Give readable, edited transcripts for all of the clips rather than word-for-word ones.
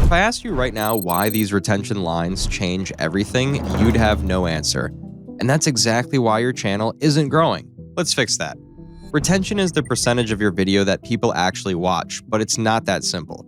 If I asked you right now why these retention lines change everything, you'd have no answer. And that's exactly why your channel isn't growing. Let's fix that. Retention is the percentage of your video that people actually watch, but it's not that simple.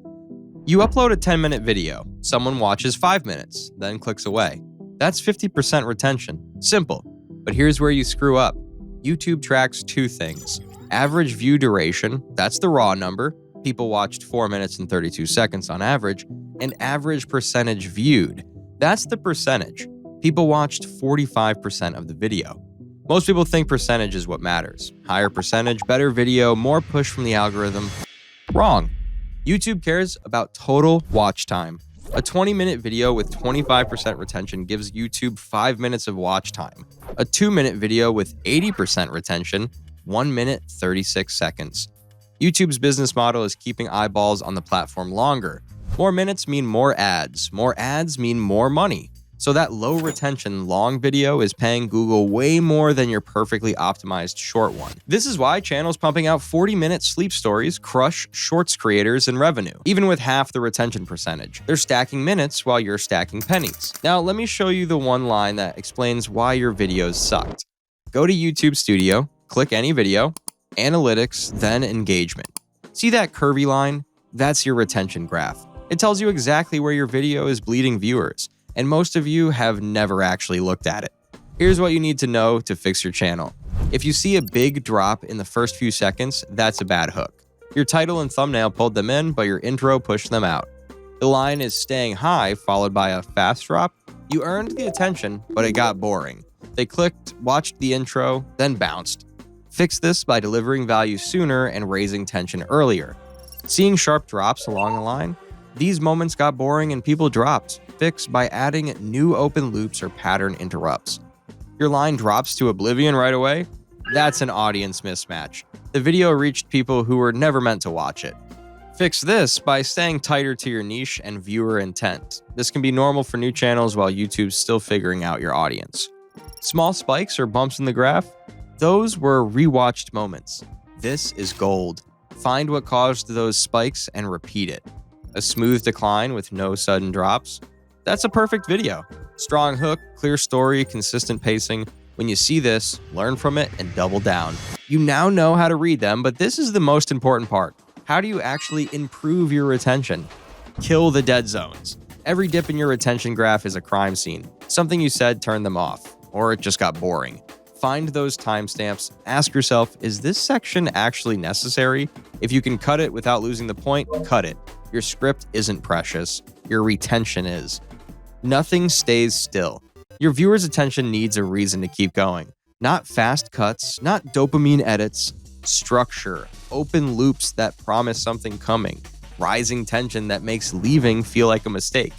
You upload a 10-minute video, someone watches 5 minutes, then clicks away. That's 50% retention. Simple. But here's where you screw up. YouTube tracks two things. Average view duration, that's the raw number. People watched 4 minutes and 32 seconds on average. And average percentage viewed, that's the percentage. People watched 45% of the video. Most people think percentage is what matters. Higher percentage, better video, more push from the algorithm. Wrong. YouTube cares about total watch time. A 20-minute video with 25% retention gives YouTube 5 minutes of watch time. A 2-minute video with 80% retention, 1 minute 36 seconds. YouTube's business model is keeping eyeballs on the platform longer. More minutes mean more ads. More ads mean more money. So that low retention long video is paying Google way more than your perfectly optimized short one. This is why channels pumping out 40-minute sleep stories crush shorts creators in revenue, even with half the retention percentage. They're stacking minutes while you're stacking pennies. Now, let me show you the one line that explains why your videos sucked. Go to YouTube Studio, click any video, analytics, then engagement. See that curvy line? That's your retention graph. It tells you exactly where your video is bleeding viewers, and most of you have never actually looked at it. Here's what you need to know to fix your channel. If you see a big drop in the first few seconds, that's a bad hook. Your title and thumbnail pulled them in, but your intro pushed them out. The line is staying high, followed by a fast drop. You earned the attention, but it got boring. They clicked, watched the intro, then bounced. Fix this by delivering value sooner and raising tension earlier. Seeing sharp drops along the line? These moments got boring and people dropped. Fix by adding new open loops or pattern interrupts. Your line drops to oblivion right away? That's an audience mismatch. The video reached people who were never meant to watch it. Fix this by staying tighter to your niche and viewer intent. This can be normal for new channels while YouTube's still figuring out your audience. Small spikes or bumps in the graph? Those were rewatched moments. This is gold. Find what caused those spikes and repeat it. A smooth decline with no sudden drops? That's a perfect video. Strong hook, clear story, consistent pacing. When you see this, learn from it and double down. You now know how to read them, but this is the most important part. How do you actually improve your retention? Kill the dead zones. Every dip in your retention graph is a crime scene. Something you said turned them off, or it just got boring. Find those timestamps. Ask yourself, is this section actually necessary? If you can cut it without losing the point, cut it. Your script isn't precious. Your retention is. Nothing stays still. Your viewer's attention needs a reason to keep going. Not fast cuts, not dopamine edits. Structure, open loops that promise something coming, rising tension that makes leaving feel like a mistake.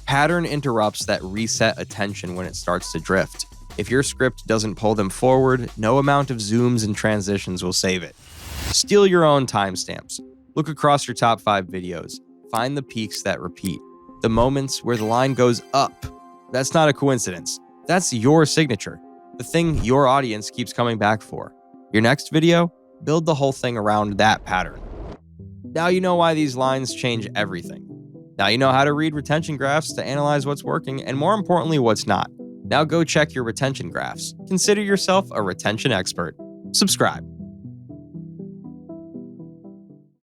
Pattern interrupts that reset attention when it starts to drift. If your script doesn't pull them forward, no amount of zooms and transitions will save it. Steal your own timestamps. Look across your top 5 videos. Find the peaks that repeat. The moments where the line goes up. That's not a coincidence. That's your signature. The thing your audience keeps coming back for. Your next video? Build the whole thing around that pattern. Now you know why these lines change everything. Now you know how to read retention graphs to analyze what's working and, more importantly, what's not. Now go check your retention graphs. Consider yourself a retention expert. Subscribe.